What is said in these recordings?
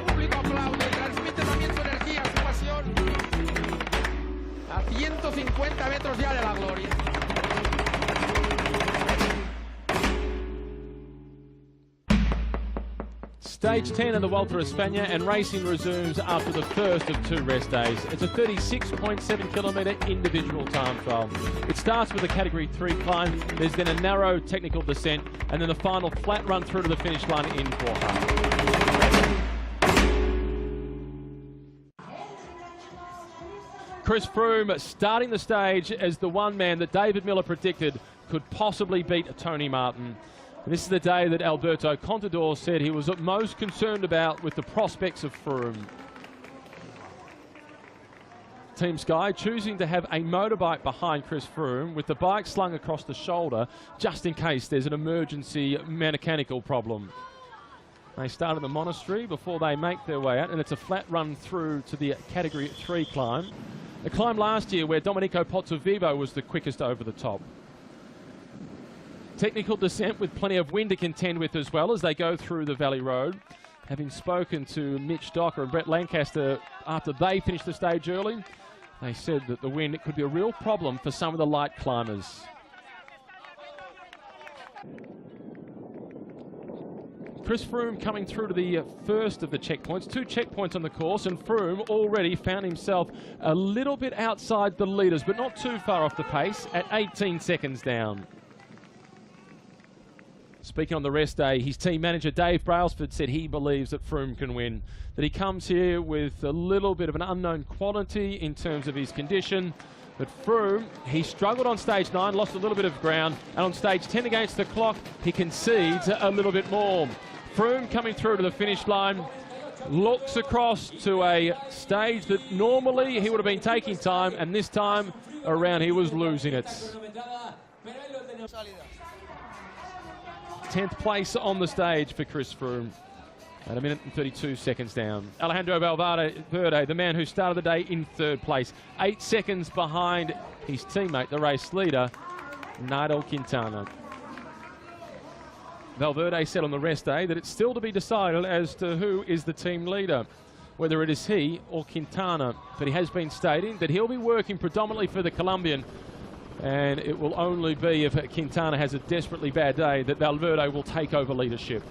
Público aplaude, transmite también su energía, su pasión. A 150 metros ya de la gloria. Stage 10 of the Vuelta of España, and racing resumes after the first of 2 rest days. It's a 36.7 kilometre individual time trial. It starts with a Category 3 climb, there's then a narrow technical descent, and then the final flat run through to the finish line in Vuelta. Chris Froome starting the stage as the one man that David Miller predicted could possibly beat Tony Martin. And this is the day that Alberto Contador said he was most concerned about with the prospects of Froome. Team Sky choosing to have a motorbike behind Chris Froome with the bike slung across the shoulder just in case there's an emergency mechanical problem. They start at the monastery before they make their way out, and it's a flat run through to the Category 3 climb. A climb last year where Domenico Pozzovivo was the quickest over the top. Technical descent with plenty of wind to contend with as well as they go through the Valley Road. Having spoken to Mitch Docker and Brett Lancaster after they finished the stage early, they said that the wind could be a real problem for some of the light climbers. Chris Froome coming through to the first of the checkpoints. 2 checkpoints on the course, and Froome already found himself a little bit outside the leaders, but not too far off the pace at 18 seconds down. Speaking on the rest day, his team manager Dave Brailsford said he believes that Froome can win, that he comes here with a little bit of an unknown quality in terms of his condition. But Froome, he struggled on stage 9, lost a little bit of ground, and on stage 10 against the clock, he concedes a little bit more. Froome coming through to the finish line, looks across to a stage that normally he would have been taking time, and this time around he was losing it. 10th place on the stage for Chris Froome at 1 minute and 32 seconds down. Alejandro Valverde, the man who started the day in 3rd place, 8 seconds behind his teammate, the race leader, Nairo Quintana. Valverde said on the rest day that it's still to be decided as to who is the team leader, whether it is he or Quintana, but he has been stating that he'll be working predominantly for the Colombian, and it will only be if Quintana has a desperately bad day that Valverde will take over leadership.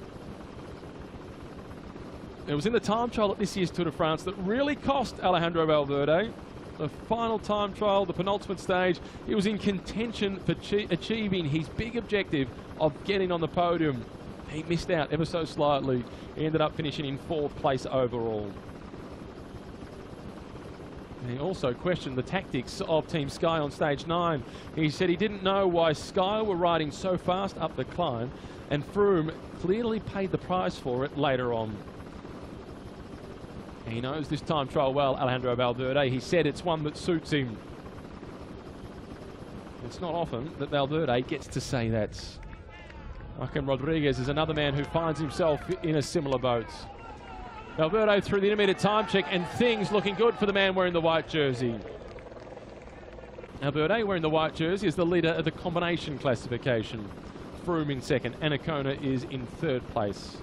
It was in the time trial at this year's Tour de France that really cost Alejandro Valverde. The final time trial, the penultimate stage, he was in contention for achieving his big objective of getting on the podium. He missed out ever so slightly. He ended up finishing in 4th place overall. And he also questioned the tactics of Team Sky on stage 9. He said he didn't know why Sky were riding so fast up the climb, and Froome clearly paid the price for it later on. He knows this time trial well, Alejandro Valverde. He said it's one that suits him. It's not often that Valverde gets to say that. Joaquin Rodriguez is another man who finds himself in a similar boat. Valverde through the intermediate time check, and things looking good for the man wearing the white jersey. Valverde wearing the white jersey is the leader of the combination classification. Froome in 2nd, Anacona is in 3rd place.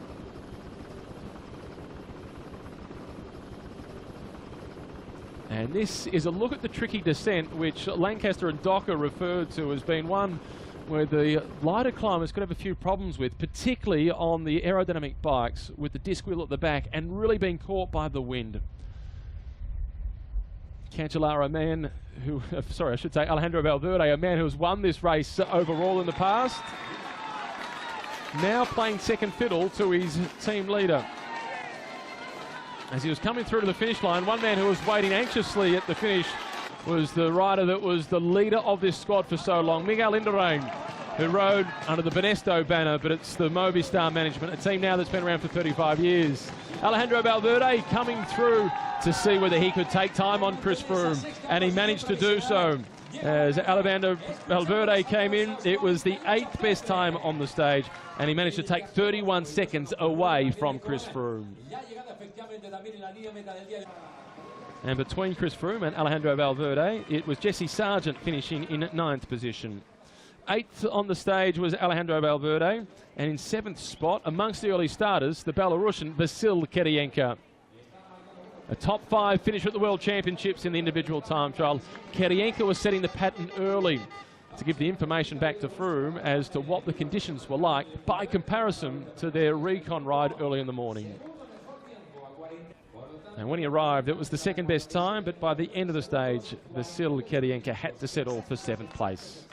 And this is a look at the tricky descent, which Lancaster and Docker referred to as being one where the lighter climbers could have a few problems with, particularly on the aerodynamic bikes with the disc wheel at the back and really being caught by the wind. Cancellara, a man who, sorry, I should say Alejandro Valverde, a man who has won this race overall in the past, now playing second fiddle to his team leader. As he was coming through to the finish line, one man who was waiting anxiously at the finish was the rider that was the leader of this squad for so long, Miguel Indurain, who rode under the Benesto banner, but it's the Movistar management, a team now that's been around for 35 years. Alejandro Valverde coming through to see whether he could take time on Chris Froome, and he managed to do so. As Alejandro Valverde came in, it was the 8th best time on the stage, and he managed to take 31 seconds away from Chris Froome. And between Chris Froome and Alejandro Valverde, it was Jesse Sargent finishing in 9th position. Eighth on the stage was Alejandro Valverde, and in seventh spot, amongst the early starters, the Belarusian Vasil Kirienka. A top 5 finish at the World Championships in the individual time trial. Kirienka was setting the pattern early to give the information back to Froome as to what the conditions were like by comparison to their recon ride early in the morning. And when he arrived, it was the second best time, but by the end of the stage, Vasil Kirienka had to settle for 7th place.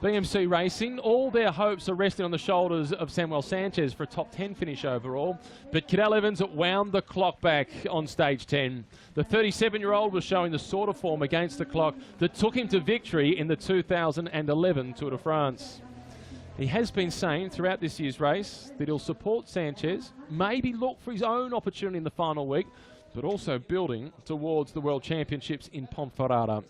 BMC Racing, all their hopes are resting on the shoulders of Samuel Sanchez for a top 10 finish overall, but Cadel Evans wound the clock back on stage 10. The 37-year-old was showing the sort of form against the clock that took him to victory in the 2011 Tour de France. He has been saying throughout this year's race that he'll support Sanchez, maybe look for his own opportunity in the final week, but also building towards the World Championships in Ponferrada.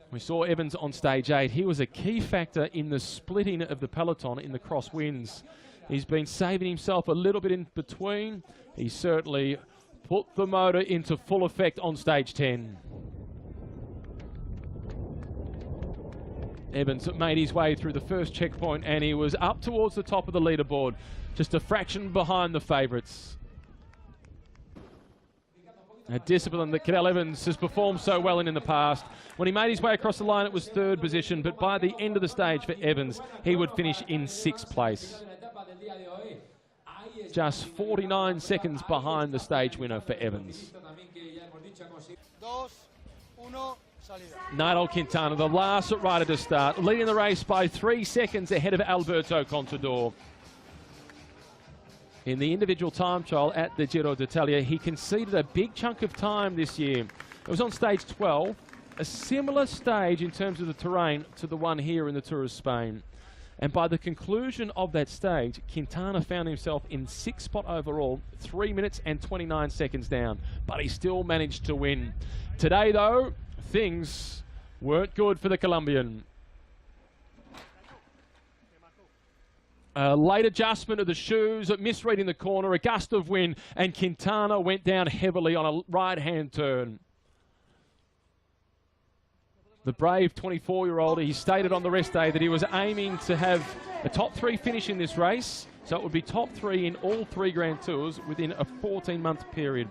We saw Evans on stage 8. He was a key factor in the splitting of the peloton in the crosswinds. He's been saving himself a little bit in between. He certainly put the motor into full effect on stage 10. Evans made his way through the first checkpoint and he was up towards the top of the leaderboard, just a fraction behind the favourites. A discipline that Cadel Evans has performed so well in the past. When he made his way across the line, it was 3rd position, but by the end of the stage for Evans, he would finish in 6th place. Just 49 seconds behind the stage winner for Evans. Nairo Quintana, the last rider to start, leading the race by 3 seconds ahead of Alberto Contador. In the individual time trial at the Giro d'Italia, he conceded a big chunk of time this year. It was on stage 12, a similar stage in terms of the terrain to the one here in the Tour of Spain. And by the conclusion of that stage, Quintana found himself in 6th spot overall, 3 minutes and 29 seconds down, but he still managed to win. Today though, things weren't good for the Colombian. A late adjustment of the shoes, misreading the corner, a gust of wind, and Quintana went down heavily on a right-hand turn. The brave 24-year-old, he stated on the rest day that he was aiming to have a top 3 finish in this race, so it would be top 3 in all 3 Grand Tours within a 14-month period.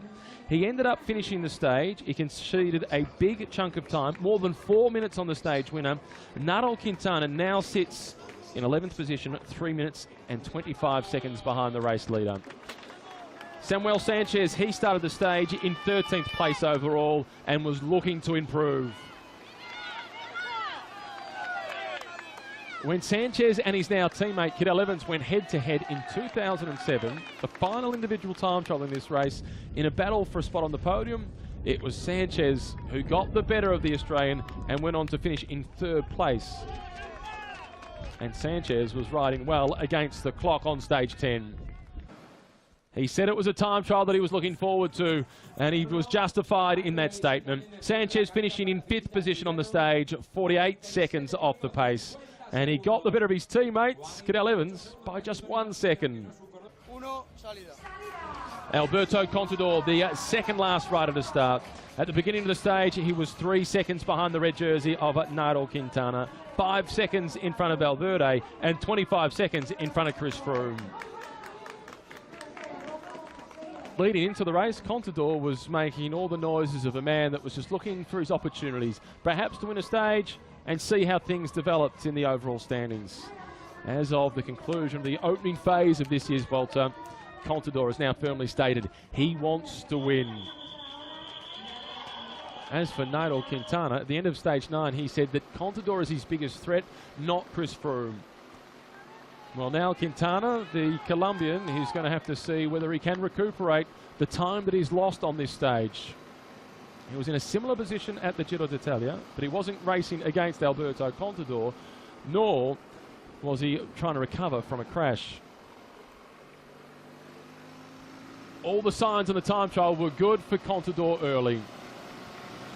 He ended up finishing the stage. He conceded a big chunk of time, more than 4 minutes on the stage winner. Nairo Quintana now sits in 11th position, 3 minutes and 25 seconds behind the race leader. Samuel Sanchez, he started the stage in 13th place overall and was looking to improve. When Sanchez and his now teammate Cadel Evans went head-to-head in 2007, the final individual time trial in this race, in a battle for a spot on the podium, it was Sanchez who got the better of the Australian and went on to finish in 3rd place. And Sanchez was riding well against the clock on stage 10. He said it was a time trial that he was looking forward to, and he was justified in that statement. Sanchez finishing in 5th position on the stage, 48 seconds off the pace. And he got the better of his teammates, Cadel Evans, by just 1 second. Alberto Contador, the second last rider to start. At the beginning of the stage, he was 3 seconds behind the red jersey of Nairo Quintana, 5 seconds in front of Valverde, and 25 seconds in front of Chris Froome. Leading into the race, Contador was making all the noises of a man that was just looking for his opportunities, perhaps to win a stage and see how things developed in the overall standings. As of the conclusion of the opening phase of this year's Vuelta, Contador has now firmly stated he wants to win. As for Nairo Quintana, at the end of stage 9, he said that Contador is his biggest threat, not Chris Froome. Well, now Quintana, the Colombian, he's going to have to see whether he can recuperate the time that he's lost on this stage. He was in a similar position at the Giro d'Italia, but he wasn't racing against Alberto Contador, nor was he trying to recover from a crash. All the signs on the time trial were good for Contador early.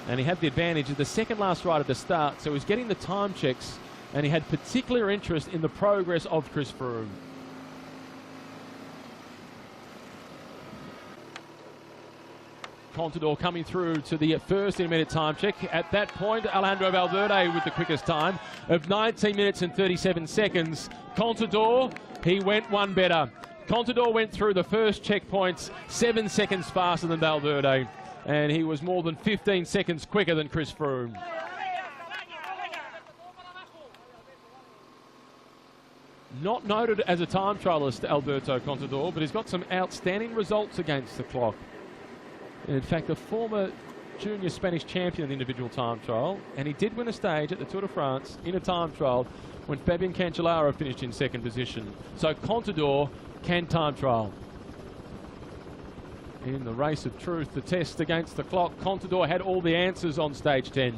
And he had the advantage of the second last rider to start, so he was getting the time checks, and he had particular interest in the progress of Chris Froome. Contador coming through to the first intermediate time check. At that point, Alejandro Valverde with the quickest time of 19 minutes and 37 seconds. Contador, he went one better. Contador went through the first checkpoints 7 seconds faster than Valverde, and he was more than 15 seconds quicker than Chris Froome. Not noted as a time trialist, Alberto Contador, but he's got some outstanding results against the clock. In fact, a former junior Spanish champion in the individual time trial, and he did win a stage at the Tour de France in a time trial when Fabian Cancellara finished in second position. So Contador can time trial. In the race of truth, the test against the clock, Contador had all the answers on stage 10.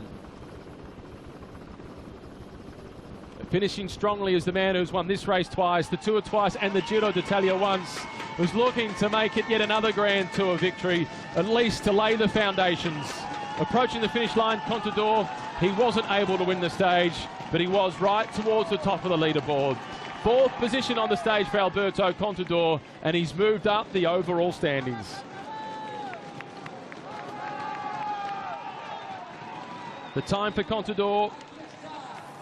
Finishing strongly is the man who's won this race twice, the Tour twice, and the Giro d'Italia once, who's looking to make it yet another Grand Tour victory, at least to lay the foundations. Approaching the finish line, Contador, he wasn't able to win the stage, but he was right towards the top of the leaderboard. Fourth position on the stage for Alberto Contador, and he's moved up the overall standings. The time for Contador,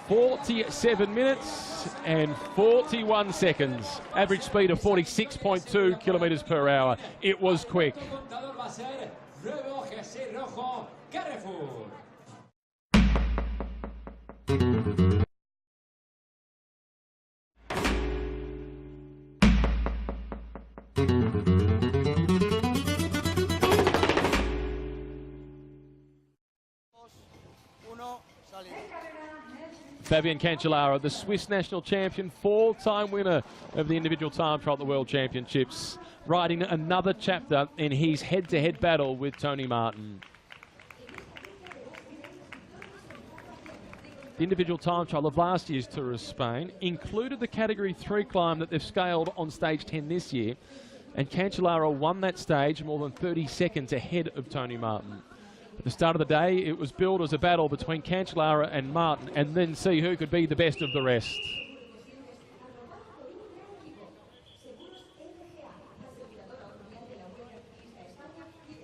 47 minutes and 41 seconds. Average speed of 46.2 kilometers per hour. It was quick. Fabian Cancellara, the Swiss national champion, four-time winner of the individual time trial at the World Championships, writing another chapter in his head-to-head battle with Tony Martin. The individual time trial of last year's Tour of Spain included the Category 3 climb that they've scaled on stage 10 this year, and Cancellara won that stage more than 30 seconds ahead of Tony Martin. At the start of the day, it was billed as a battle between Cancellara and Martin, and then see who could be the best of the rest.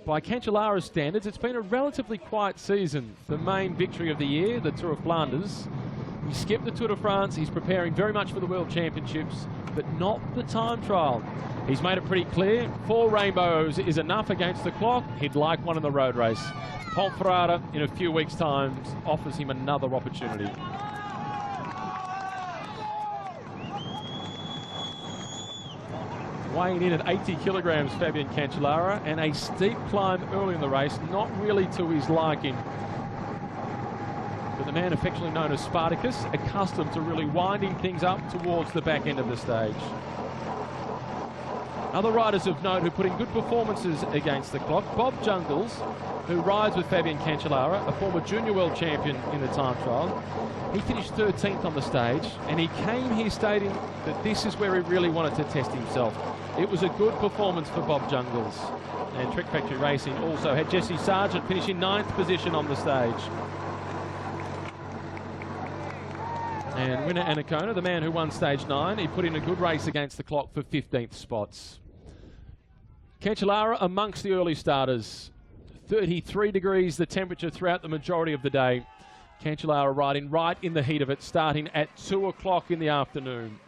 By Cancellara's standards, it's been a relatively quiet season. The main victory of the year, the Tour of Flanders. He skipped the Tour de France. He's preparing very much for the World Championships, but not the time trial. He's made it pretty clear, 4 rainbows is enough against the clock. He'd like one in the road race. Ponferrada, in a few weeks' time, offers him another opportunity. Weighing in at 80 kilograms, Fabian Cancellara, and a steep climb early in the race, not really to his liking. But the man affectionately known as Spartacus, accustomed to really winding things up towards the back end of the stage. Other riders of note who put in good performances against the clock, Bob Jungels, who rides with Fabian Cancellara, a former junior world champion in the time trial. He finished 13th on the stage, and he came here stating that this is where he really wanted to test himself. It was a good performance for Bob Jungels. And Trek Factory Racing also had Jesse Sargent finishing 9th position on the stage. And winner Anacona, the man who won stage 9, he put in a good race against the clock for 15th spots. Cancellara amongst the early starters. 33 degrees the temperature throughout the majority of the day. Cancellara riding right in the heat of it, starting at 2 o'clock in the afternoon.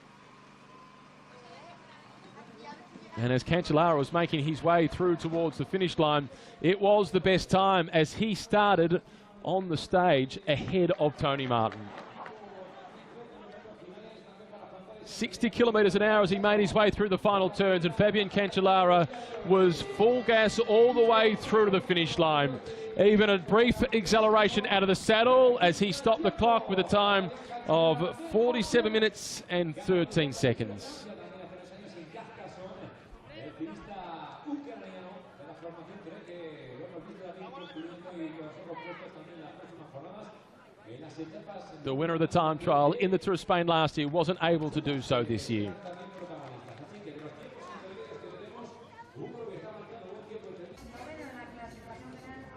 And as Cancellara was making his way through towards the finish line, it was the best time as he started on the stage ahead of Tony Martin. 60 kilometres an hour as he made his way through the final turns, and Fabian Cancellara was full gas all the way through to the finish line. Even a brief acceleration out of the saddle as he stopped the clock with a time of 47 minutes and 13 seconds. The winner of the time trial in the Tour of Spain last year wasn't able to do so this year.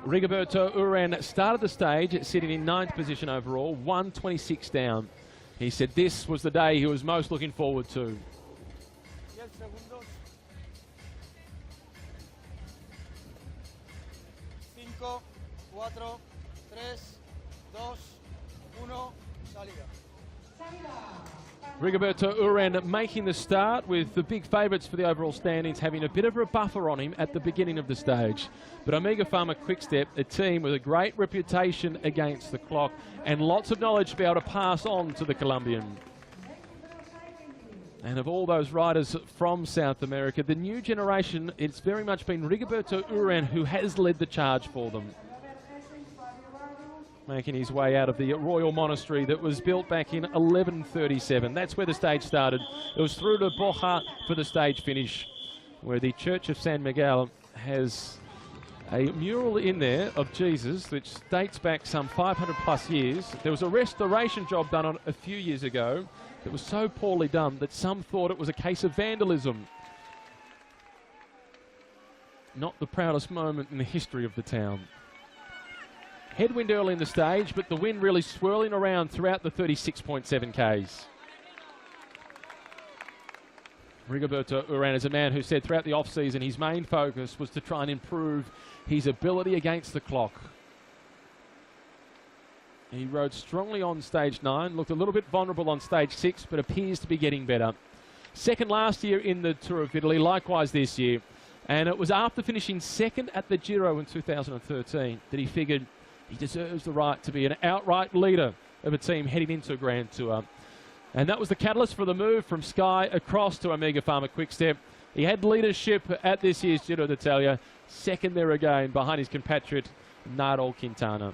Rigoberto Urán started the stage sitting in 9th position overall, 1:26 down. He said this was the day he was most looking forward to. 5, 4, 3, 2, 1, salida. Rigoberto Urán making the start with the big favourites for the overall standings having a bit of a buffer on him at the beginning of the stage. But Omega Pharma Quickstep, a team with a great reputation against the clock and lots of knowledge to be able to pass on to the Colombian. And of all those riders from South America, the new generation, it's very much been Rigoberto Urán who has led the charge for them. Making his way out of the royal monastery that was built back in 1137. That's where the stage started. It was through to Boja for the stage finish, where the Church of San Miguel has a mural in there of Jesus which dates back some 500 plus years. There was a restoration job done on a few years ago that was so poorly done that some thought it was a case of vandalism. Not the proudest moment in the history of the town. Headwind early in the stage, but the wind really swirling around throughout the 36.7 Ks. Rigoberto Urán is a man who said throughout the off-season his main focus was to try and improve his ability against the clock. He rode strongly on stage 9, looked a little bit vulnerable on stage 6, but appears to be getting better. Second last year in the Tour of Italy, likewise this year. And it was after finishing second at the Giro in 2013 that he figured he deserves the right to be an outright leader of a team heading into a Grand Tour. And that was the catalyst for the move from Sky across to Omega Pharma Quickstep. He had leadership at this year's Giro d'Italia, second there again behind his compatriot Nairo Quintana.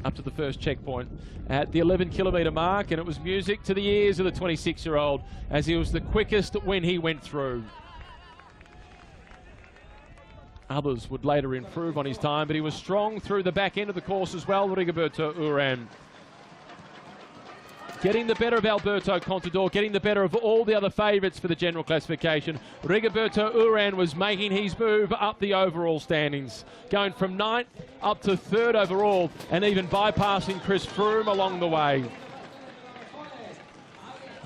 Up to the first checkpoint at the 11-kilometre mark, and it was music to the ears of the 26-year-old as he was the quickest when he went through. Others would later improve on his time, but he was strong through the back end of the course as well, Rigoberto Urán. Getting the better of Alberto Contador, getting the better of all the other favourites for the general classification. Rigoberto Urán was making his move up the overall standings, going from 9th up to 3rd overall, and even bypassing Chris Froome along the way.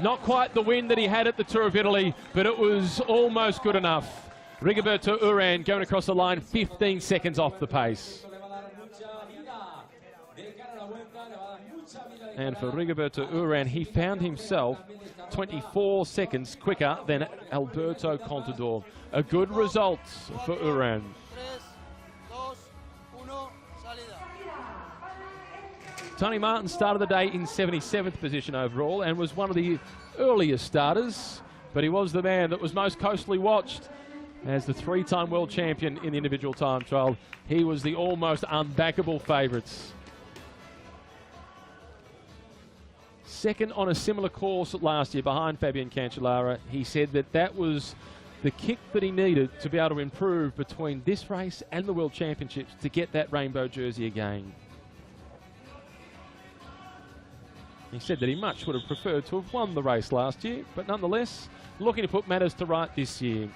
Not quite the win that he had at the Tour of Italy, but it was almost good enough. Rigoberto Urán going across the line 15 seconds off the pace. And for Rigoberto Urán, he found himself 24 seconds quicker than Alberto Contador. A good result for Urán. Tony Martin started the day in 77th position overall and was one of the earliest starters, but he was the man that was most closely watched. As the 3-time world champion in the individual time trial, he was the almost unbackable favourites. Second on a similar course last year behind Fabian Cancellara, he said that that was the kick that he needed to be able to improve between this race and the World Championships to get that rainbow jersey again. He said that he much would have preferred to have won the race last year, but nonetheless, looking to put matters to right this year.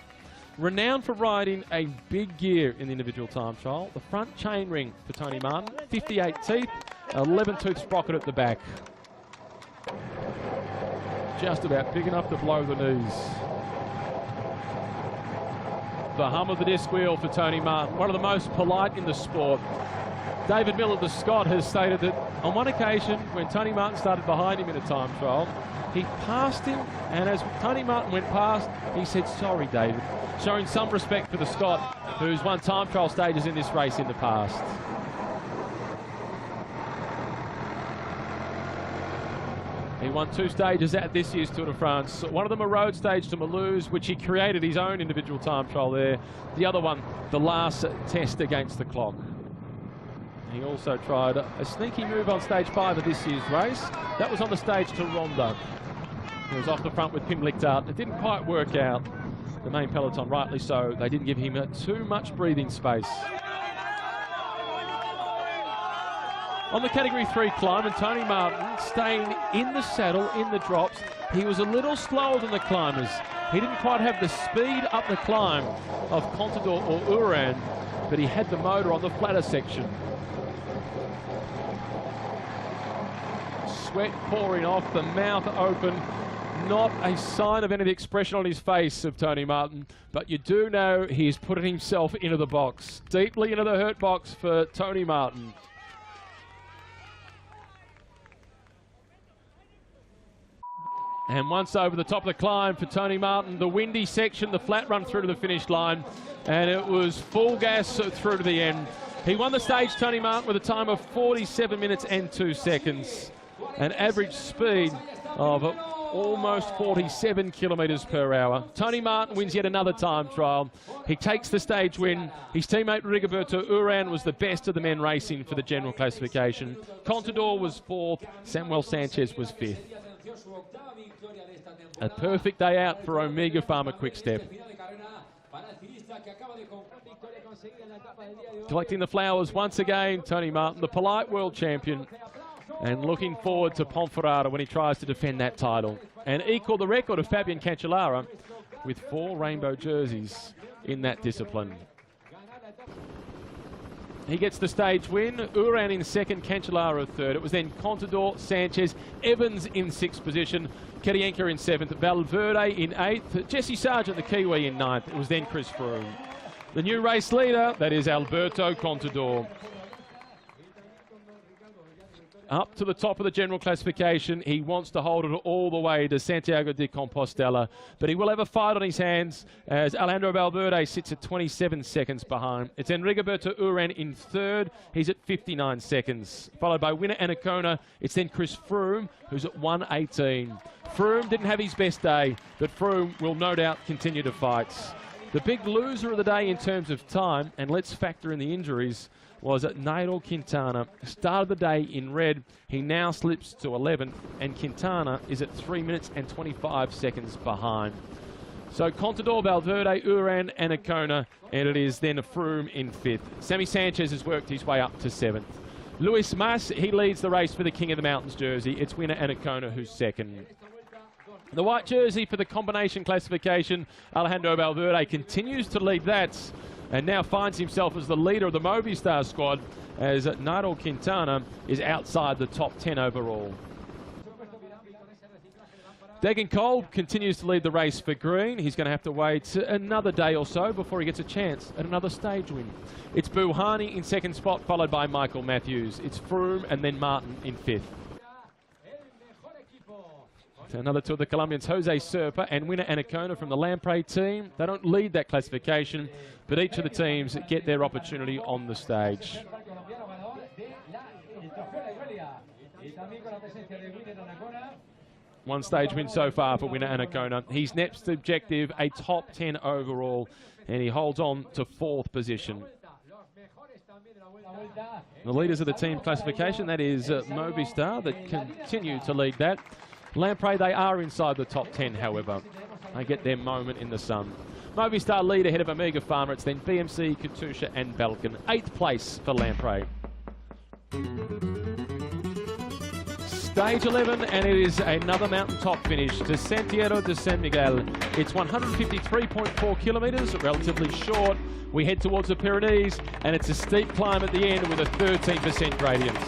Renowned for riding a big gear in the individual time trial, the front chain ring for Tony Martin, 58 teeth, 11-tooth sprocket at the back. Just about big enough to blow the knees. The hum of the disc wheel for Tony Martin, one of the most polite in the sport. David Miller, the Scot, has stated that on one occasion when Tony Martin started behind him in a time trial, he passed him, and as Tony Martin went past, he said, "Sorry, David," showing some respect for the Scot, who's won time trial stages in this race in the past. He won 2 stages at this year's Tour de France. One of them a road stage to Mulhouse, which he created his own individual time trial there. The other one, the last test against the clock. He also tried a sneaky move on stage 5 of this year's race. That was on the stage to Ronda. He was off the front with Pim Lichtart. It didn't quite work out. The main peloton, rightly so, they didn't give him too much breathing space. On the Category 3 climb, and Tony Martin staying in the saddle, in the drops. He was a little slower than the climbers. He didn't quite have the speed up the climb of Contador or Uran, but he had the motor on the flatter section. Sweat pouring off, the mouth open. Not a sign of any expression on his face of Tony Martin, but you do know he's putting himself into the box, deeply into the hurt box for Tony Martin. And once over the top of the climb for Tony Martin, the windy section, the flat run through to the finish line, and it was full gas through to the end. He won the stage, Tony Martin, with a time of 47 minutes and 2 seconds. An average speed of almost 47 kilometres per hour. Tony Martin wins yet another time trial. He takes the stage win. His teammate Rigoberto Uran was the best of the men racing for the general classification. Contador was 4th. Samuel Sanchez was 5th. A perfect day out for Omega Pharma Quickstep. Collecting the flowers once again, Tony Martin, the polite world champion, and looking forward to Ponferrada when he tries to defend that title and equal the record of Fabian Cancellara with 4 rainbow jerseys in that discipline. He gets the stage win. Uran in 2nd, Cancellara 3rd. It was then Contador, Sanchez, Evans in 6th position, Kirienka in 7th, Valverde in 8th, Jesse Sargent, the Kiwi, in 9th. It was then Chris Froome. The new race leader, that is Alberto Contador. Up to the top of the general classification. He wants to hold it all the way to Santiago de Compostela, but he will have a fight on his hands as Alejandro Valverde sits at 27 seconds behind. It's Rigoberto Uran in 3rd. He's at 59 seconds, followed by winner Anacona. It's then Chris Froome, who's at 1:18. Froome didn't have his best day, but Froome will no doubt continue to fight. The big loser of the day in terms of time, and let's factor in the injuries, was at Nairo Quintana. Started the day in red. He now slips to 11th, and Quintana is at 3 minutes and 25 seconds behind. So Contador, Valverde, Uran, Anacona, and it is then a Froome in 5th. Sammy Sanchez has worked his way up to 7th. Luis Mas, he leads the race for the King of the Mountains jersey. It's winner Anacona who's 2nd. The white jersey for the combination classification, Alejandro Valverde continues to lead that, and now finds himself as the leader of the Movistar squad as Nairo Quintana is outside the top 10 overall. Degenkolb continues to lead the race for green. He's going to have to wait another day or so before he gets a chance at another stage win. It's Buhani in 2nd spot, followed by Michael Matthews. It's Froome and then Martin in 5th. Another two of the Colombians, Jose Serpa and winner Anacona from the Lamprey team. They don't lead that classification, but each of the teams get their opportunity on the stage. One stage win so far for winner Anacona. His next objective, a top 10 overall, and he holds on to 4th position. The leaders of the team classification, that is Movistar, that continue to lead that. Lamprey, they are inside the top 10, however. They get their moment in the sun. Movistar lead ahead of Omega Pharma. It's then BMC, Katusha and Balkan. 8th place for Lamprey. Stage 11, and it is another mountaintop finish to Santiago de San Miguel. It's 153.4 kilometres, relatively short. We head towards the Pyrenees, and it's a steep climb at the end with a 13% gradient.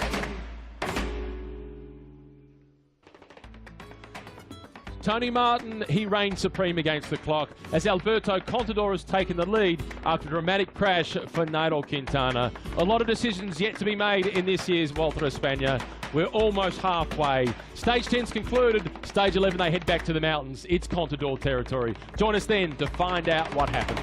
Tony Martin, he reigns supreme against the clock as Alberto Contador has taken the lead after a dramatic crash for Nairo Quintana. A lot of decisions yet to be made in this year's Vuelta a España. We're almost halfway. Stage 10's concluded. Stage 11, they head back to the mountains. It's Contador territory. Join us then to find out what happens.